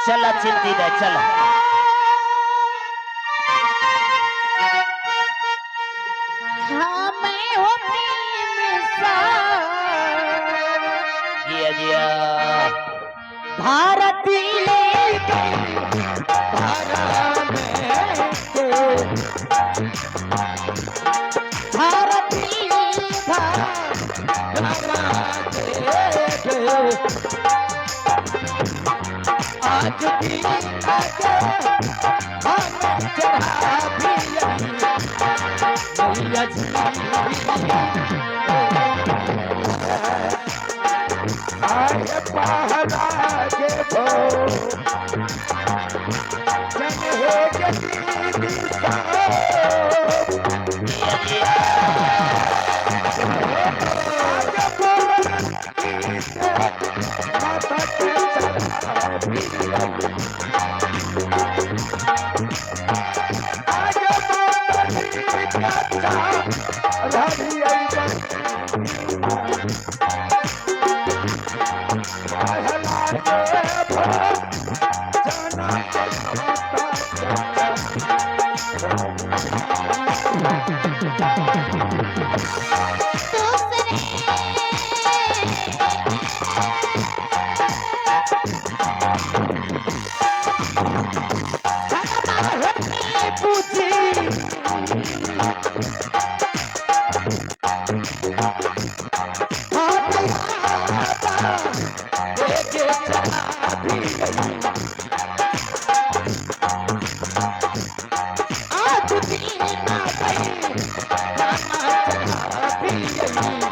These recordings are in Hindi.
चला चिंती दे चला हाँ मैं होती जिया जिया भारतीय भारतीय आज भी आए पहला के भो जन हो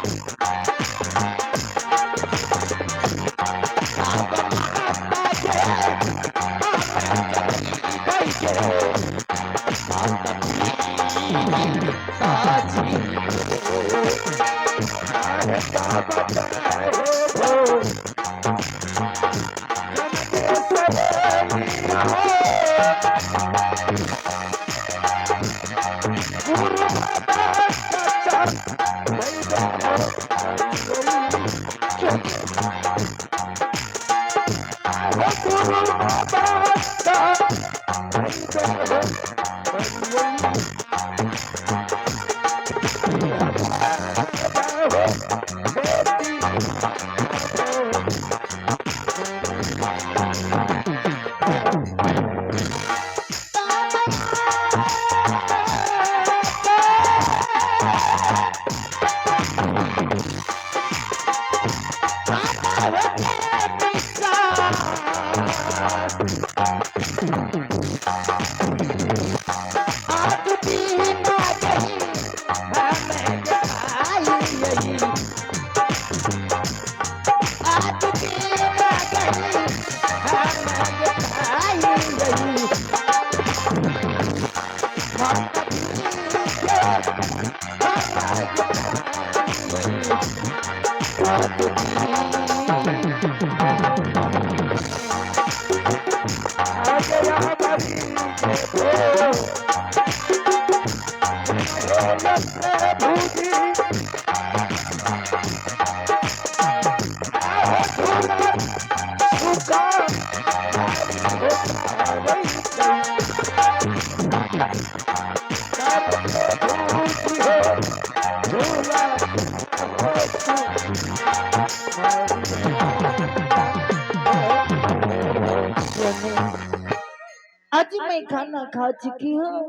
आज मैं खाना खा चुकी हूँ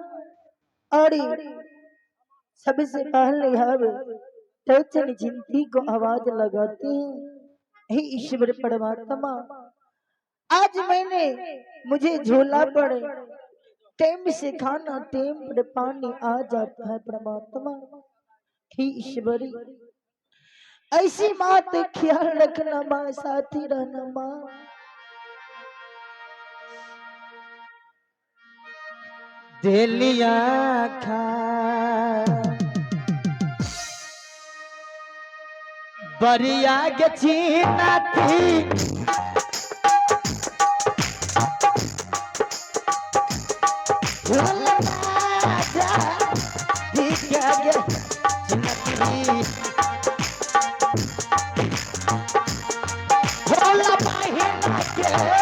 और सबसे पहले हम टोचन चिंती को आवाज लगाते हैं। हे ईश्वर परमात्मा, आज मैंने मुझे झोला पड़े टाइम से खाना टाइम पर पानी आ जाता है परमात्मा। हे ईश्वरी, ऐसी बात ख्याल रखना माँ, साथी रहना माँ। दिलिया खा बरिया गचीना थी भोला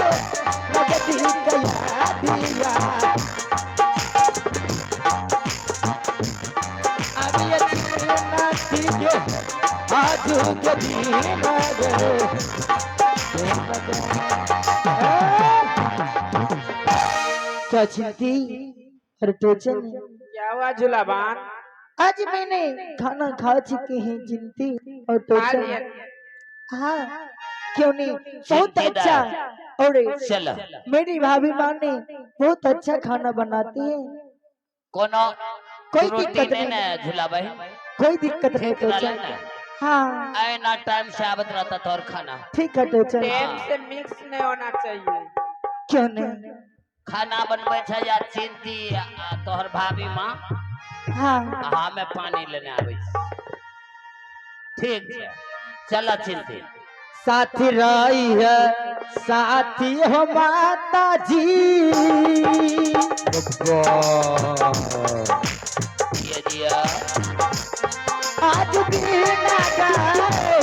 लगती गया दिया अभी अच्छी थी आज क्या चिंती हर टोचन क्या हुआ झूलाबान? आज मैंने खाना खा चुके हैं चिंती और खा टोचन लिया? हाँ क्यों नहीं बहुत चिंती अच्छा और चलो मेरी भाभी माँ ने बहुत अच्छा खाना बनाती है कोनो कोई त्रुटि दिक्कत नहीं नहीं ना झूला बहन कोई दिक्कत नहीं ठीक रहला टोचन ना हाँ आए ना टाइम से आवत रहता तोर खाना ठीक है टोचन टाइम से मिक्स नहीं होना चाहिए। क्यों नहीं खाना बनबै छै या चिंती तोहर भाभी माँ हाँ हमें पानी लेने आबै छै ठीक छै चल चिंती साथी रही है साथी हो माता जी ये दिया आज बिना गए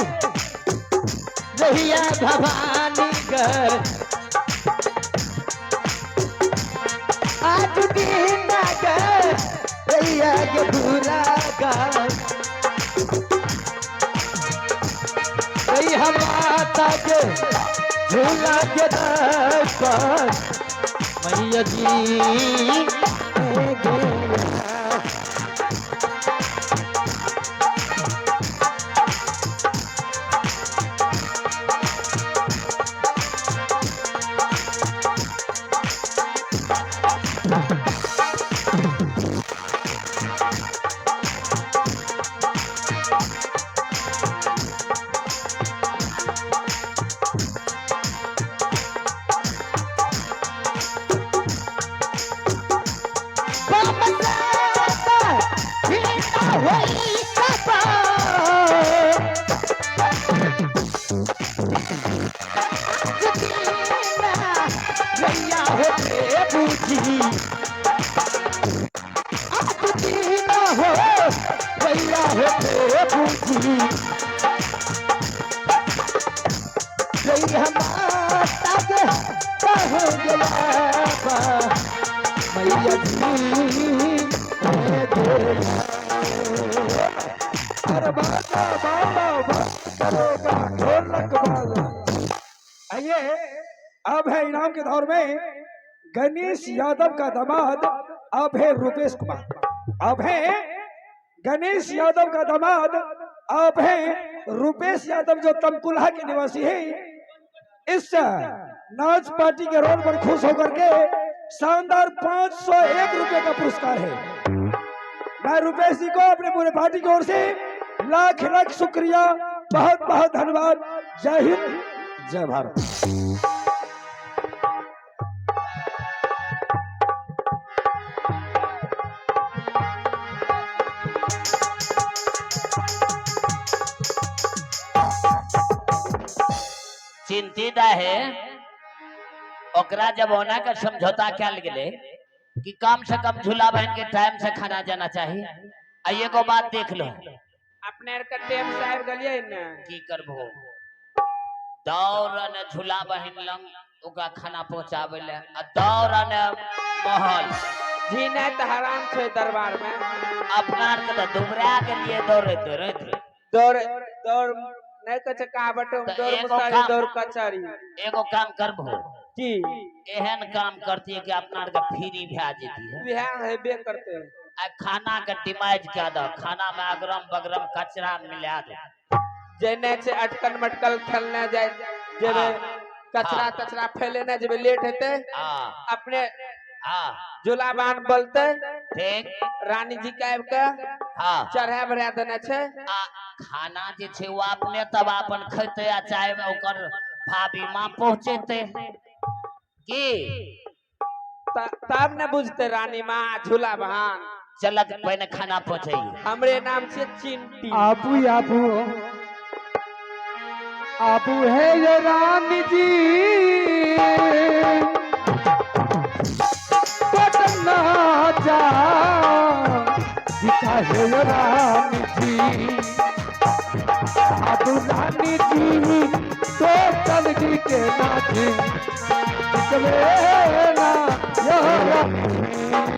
रहिया भवानी गए आज बिना गए रहिया के बुरा गए हम माता के झूला के दर पर मैया जी आइए अब है इनाम के दौर में गणेश यादव का दामाद अब है रुपेश कुमार। अब है गणेश यादव का दामाद अब है रुपेश यादव जो तमकुल्हा के निवासी है। इस नाच पार्टी के रोल पर खुश होकर के शानदार 501 रुपए का पुरस्कार है। मैं रुपेश जी को अपने पूरे पार्टी की ओर से लाख लाख शुक्रिया, बहुत बहुत धन्यवाद। जय हिंद, जय भारत। चिंतित है ओकरा जब होना का समझौता कल गेले कि कम से कम झूला बहन के टाइम से खाना जाना चाहिए। आइए को बात देख लो अपने के टाइम से आबि गेलियै ने की करबो दौड़न झूला बहन लंग ओकरा खाना पहुंचाबे ले आ दौड़न महल जी नहीं तो हराम छै दरबार में। अपना आर के तो दुबरा के लिए दौड़ते रहते दौड़ दौड़ नहीं कछ कहावट दौड़ मुसारी दौड़ कचहरी। एगो काम करबो जी एहन काम करती है कि अपना आर के फ्री भे जेती है। बिहार है बे करते हैं। आ खाना के डिमाइज क्या दो खाना में अगरम बगरम कचरा मिला दो जेने से अटकन मटकल खेलने जाए जब कचरा तचरा फैलेने जब लेट हेते अपने जुलाबान बोलते ठीक रानी जी के आबि के चढ़ा बढ़ा देने छे। खाना जे छे वो अपने तब अपन खैते आ चाहे में ओकर भाभी मां पहुंचेते की तब न बुझते रानी माँ झूला बहान चलत पहले खाना पहुंचाइए। हमरे नाम से चिंटी आपू आपू आपू है ये रानी जी पटना जा दिखा है ये रानी जी आपू रानी जी तो चल जी के नाचे, चितवे ना यह